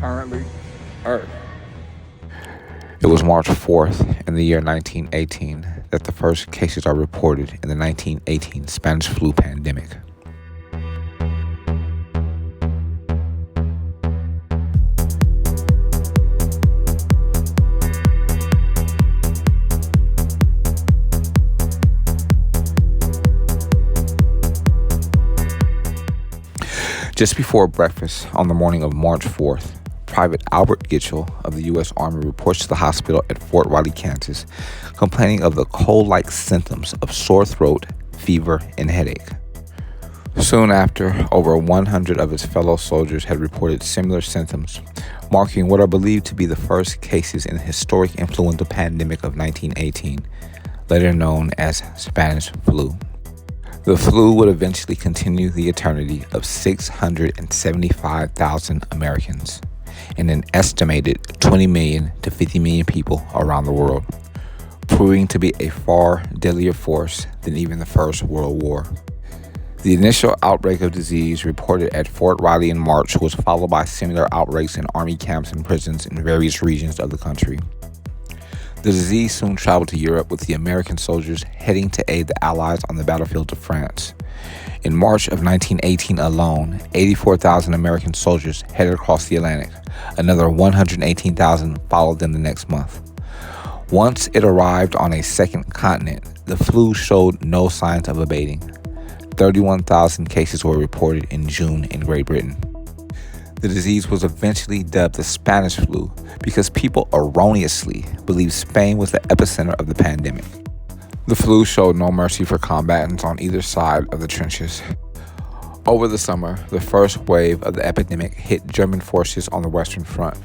currently Earth. It was March 4th in the year 1918 that the first cases are reported in the 1918 Spanish flu pandemic. Just before breakfast on the morning of March 4th, Private Albert Gitchell of the U.S. Army reports to the hospital at Fort Riley, Kansas, complaining of the cold-like symptoms of sore throat, fever, and headache. Soon after, over 100 of his fellow soldiers had reported similar symptoms, marking what are believed to be the first cases in the historic influenza pandemic of 1918, later known as Spanish flu. The flu would eventually continue the eternity of 675,000 Americans and an estimated 20 million to 50 million people around the world, proving to be a far deadlier force than even the First World War. The initial outbreak of disease reported at Fort Riley in March was followed by similar outbreaks in army camps and prisons in various regions of the country. The disease soon traveled to Europe, with the American soldiers heading to aid the Allies on the battlefield of France. In March of 1918 alone, 84,000 American soldiers headed across the Atlantic. Another 118,000 followed them the next month. Once it arrived on a second continent, the flu showed no signs of abating. 31,000 cases were reported in June in Great Britain. The disease was eventually dubbed the Spanish flu because people erroneously believed Spain was the epicenter of the pandemic. The flu showed no mercy for combatants on either side of the trenches. Over the summer, the first wave of the epidemic hit German forces on the Western Front,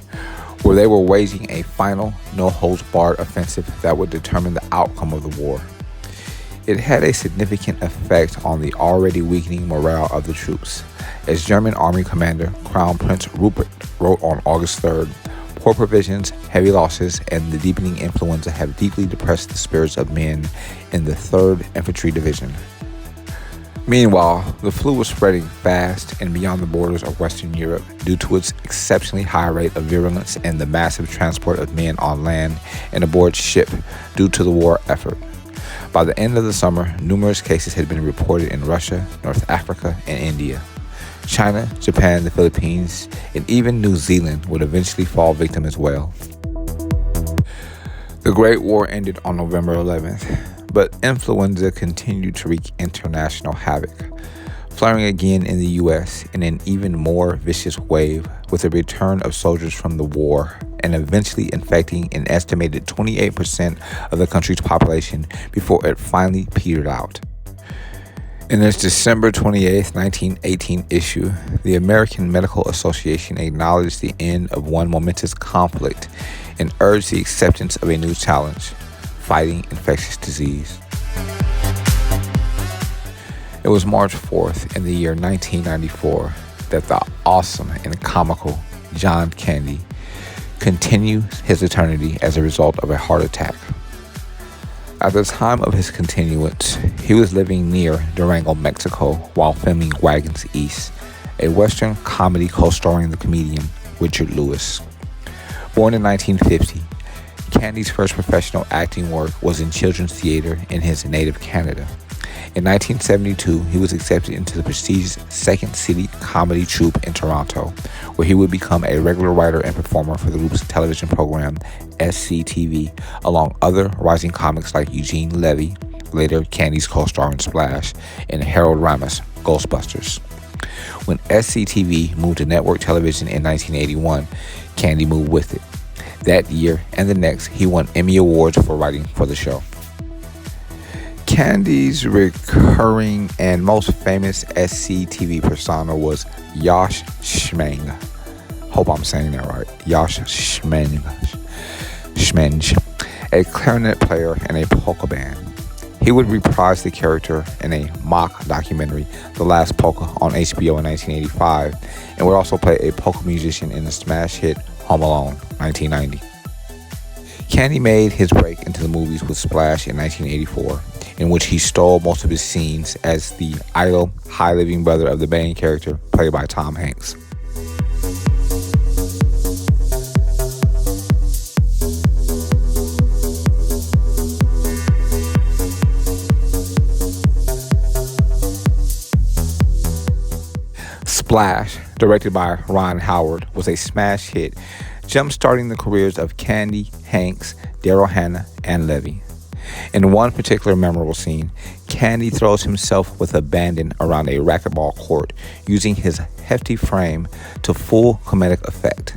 where they were waging a final, no-holds-barred offensive that would determine the outcome of the war. It had a significant effect on the already weakening morale of the troops, as German Army Commander Crown Prince Rupert wrote on August 3rd, "Poor provisions, heavy losses, and the deepening influenza have deeply depressed the spirits of men in the 3rd Infantry Division." Meanwhile, the flu was spreading fast and beyond the borders of Western Europe due to its exceptionally high rate of virulence and the massive transport of men on land and aboard ship due to the war effort. By the end of the summer, numerous cases had been reported in Russia, North Africa, and India. China, Japan, the Philippines, and even New Zealand would eventually fall victim as well. The Great War ended on November 11th, but influenza continued to wreak international havoc, flaring again in the U.S. in an even more vicious wave with the return of soldiers from the war and eventually infecting an estimated 28% of the country's population before it finally petered out. In its December 28, 1918 issue, the American Medical Association acknowledged the end of one momentous conflict and urged the acceptance of a new challenge: fighting infectious disease. It was March 4th in the year 1994 that the awesome and comical John Candy continued his eternity as a result of a heart attack. At the time of his continuance, he was living near Durango, Mexico, while filming Wagons East, a Western comedy co-starring the comedian Richard Lewis. Born in 1950, Candy's first professional acting work was in children's theater in his native Canada. In 1972, he was accepted into the prestigious Second City Comedy Troupe in Toronto, where he would become a regular writer and performer for the group's television program SCTV, along other rising comics like Eugene Levy, later Candy's co-star in Splash, and Harold Ramis, Ghostbusters. When SCTV moved to network television in 1981, Candy moved with it. That year and the next, he won Emmy Awards for writing for the show. Candy's recurring and most famous SCTV persona was Yosh Schmeng. Hope I'm saying that right. Yosh Schmeng, a clarinet player in a polka band. He would reprise the character in a mock documentary, The Last Polka, on HBO in 1985, and would also play a polka musician in the smash hit Home Alone, 1990. Candy made his break into the movies with Splash in 1984, in which he stole most of his scenes as the idle, high-living brother of the main character, played by Tom Hanks. Splash, directed by Ron Howard, was a smash hit, jump-starting the careers of Candy, Hanks, Daryl Hannah, and Levy. In one particular memorable scene, Candy throws himself with abandon around a racquetball court, using his hefty frame to full comedic effect.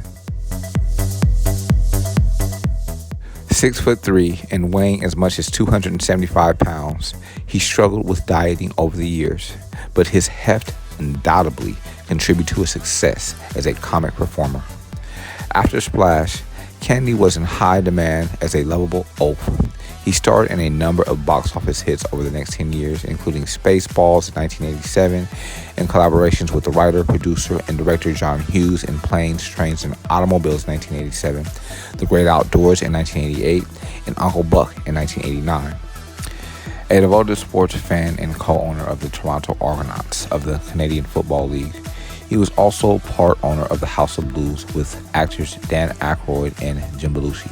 6'3" and weighing as much as 275 pounds, he struggled with dieting over the years, but his heft undoubtedly contributed to his success as a comic performer. After Splash, Candy was in high demand as a lovable oaf. He starred in a number of box office hits over the next 10 years, including Spaceballs in 1987, and collaborations with the writer, producer, and director John Hughes in Planes, Trains, and Automobiles in 1987, The Great Outdoors in 1988, and Uncle Buck in 1989. A devoted sports fan and co-owner of the Toronto Argonauts of the Canadian Football League, he was also part owner of the House of Blues with actors Dan Aykroyd and Jim Belushi.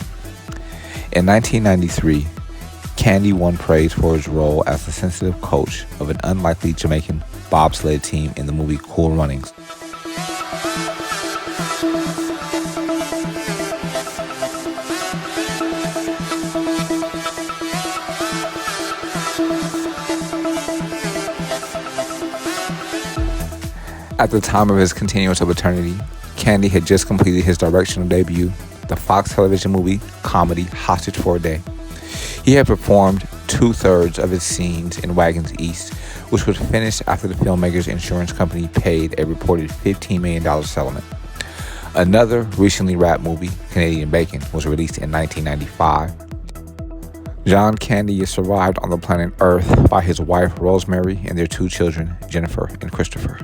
In 1993, Candy won praise for his role as the sensitive coach of an unlikely Jamaican bobsled team in the movie Cool Runnings. At the time of his continuance of paternity, Candy had just completed his directional debut, the Fox television movie comedy Hostage for a Day. He had performed 2/3 of his scenes in Wagons East, which was finished after the filmmaker's insurance company paid a reported $15 million settlement. Another recently wrapped movie, Canadian Bacon, was released in 1995. John Candy is survived on the planet Earth by his wife Rosemary and their 2 children, Jennifer and Christopher.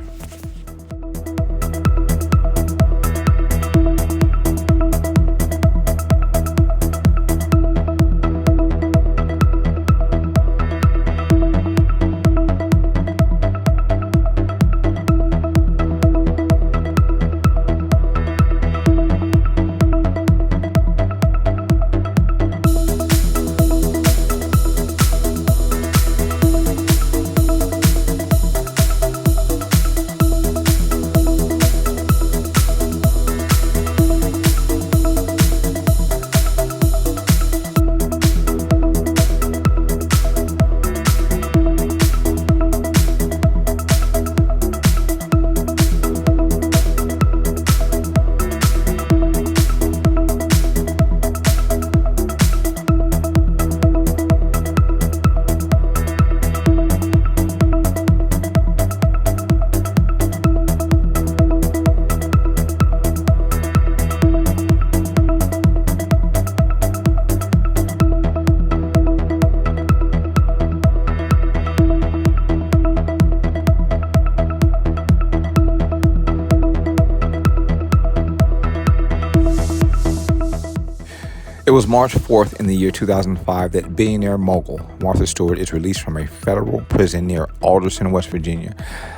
It was March 4th in the year 2005 that billionaire mogul Martha Stewart is released from a federal prison near Alderson, West Virginia,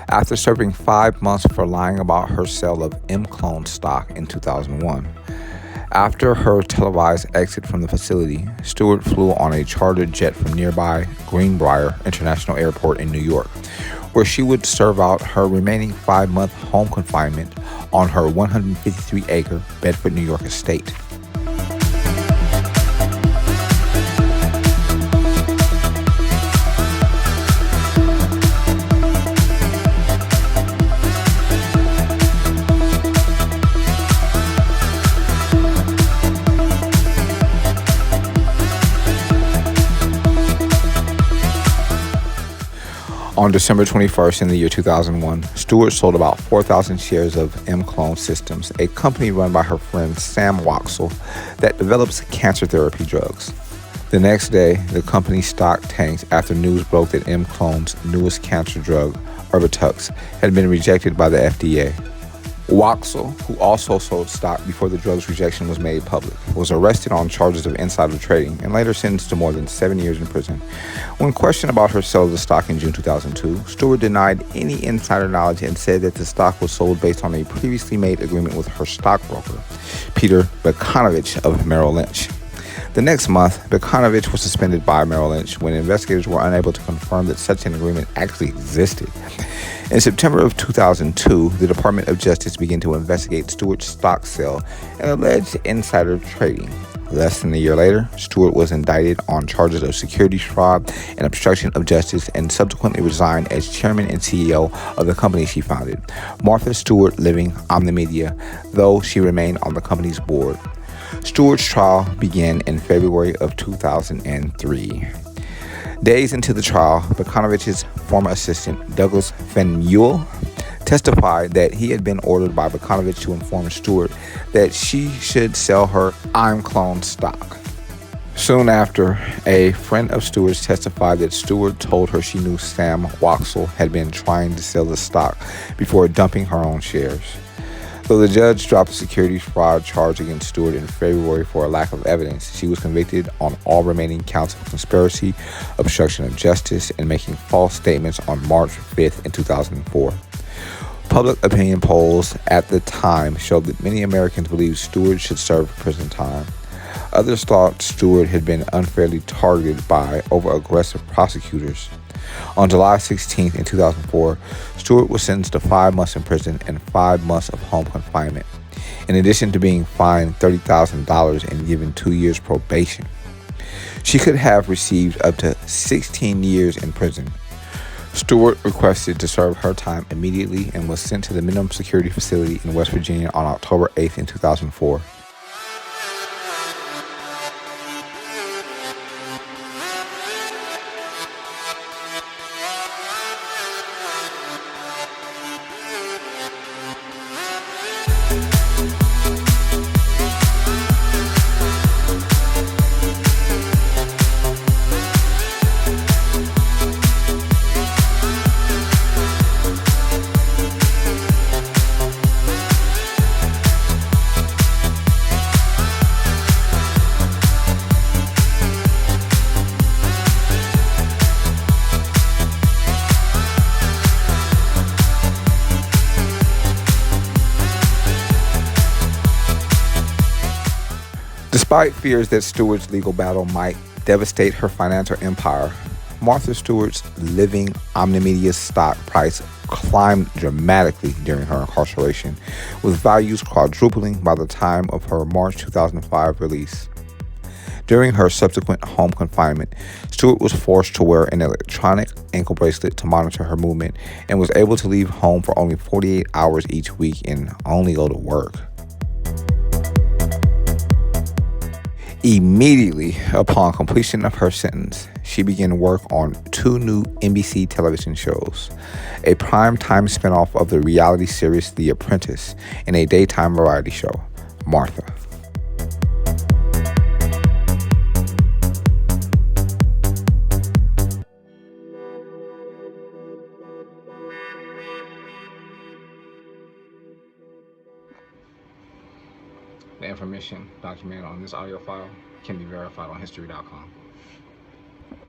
after serving 5 months for lying about her sale of M-Clone stock in 2001. After her televised exit from the facility, Stewart flew on a chartered jet from nearby Greenbrier International Airport in New York, where she would serve out her remaining 5-month home confinement on her 153-acre Bedford, New York estate. On December 21st in the year 2001, Stewart sold about 4,000 shares of M-Clone Systems, a company run by her friend Sam Waxel that develops cancer therapy drugs. The next day, the company's stock tanked after news broke that M-Clone's newest cancer drug, Erbitux, had been rejected by the FDA. Waxel, who also sold stock before the drug's rejection was made public, was arrested on charges of insider trading and later sentenced to more than 7 years in prison. When questioned about her sale of the stock in June 2002, Stewart denied any insider knowledge and said that the stock was sold based on a previously made agreement with her stockbroker, Peter Bekanovich of Merrill Lynch. The next month, Bekanovich was suspended by Merrill Lynch when investigators were unable to confirm that such an agreement actually existed. In September of 2002, the Department of Justice began to investigate Stewart's stock sale and alleged insider trading. Less than a year later, Stewart was indicted on charges of securities fraud and obstruction of justice and subsequently resigned as chairman and CEO of the company she founded, Martha Stewart Living Omnimedia, though she remained on the company's board. Stewart's trial began in February of 2003. Days into the trial, Bacanovich's former assistant, Douglas Fenuyel, testified that he had been ordered by Bacanovich to inform Stewart that she should sell her I'm Clone stock. Soon after, a friend of Stewart's testified that Stewart told her she knew Sam Waxel had been trying to sell the stock before dumping her own shares. Though the judge dropped the securities fraud charge against Stewart in February for a lack of evidence, she was convicted on all remaining counts of conspiracy, obstruction of justice, and making false statements on March 5th in 2004. Public opinion polls at the time showed that many Americans believed Stewart should serve prison time. Others thought Stewart had been unfairly targeted by over-aggressive prosecutors. On July 16th in 2004, Stewart was sentenced to 5 months in prison and 5 months of home confinement, in addition to being fined $30,000 and given 2 years probation. She could have received up to 16 years in prison. Stewart requested to serve her time immediately and was sent to the minimum security facility in West Virginia on October 8th in 2004. Despite fears that Stewart's legal battle might devastate her financial empire, Martha Stewart's Living Omnimedia stock price climbed dramatically during her incarceration, with values quadrupling by the time of her March 2005 release. During her subsequent home confinement, Stewart was forced to wear an electronic ankle bracelet to monitor her movement and was able to leave home for only 48 hours each week and only go to work. Immediately upon completion of her sentence, she began work on 2 new NBC television shows, a prime-time spinoff of the reality series The Apprentice, and a daytime variety show, Martha. The information documented on this audio file can be verified on history.com.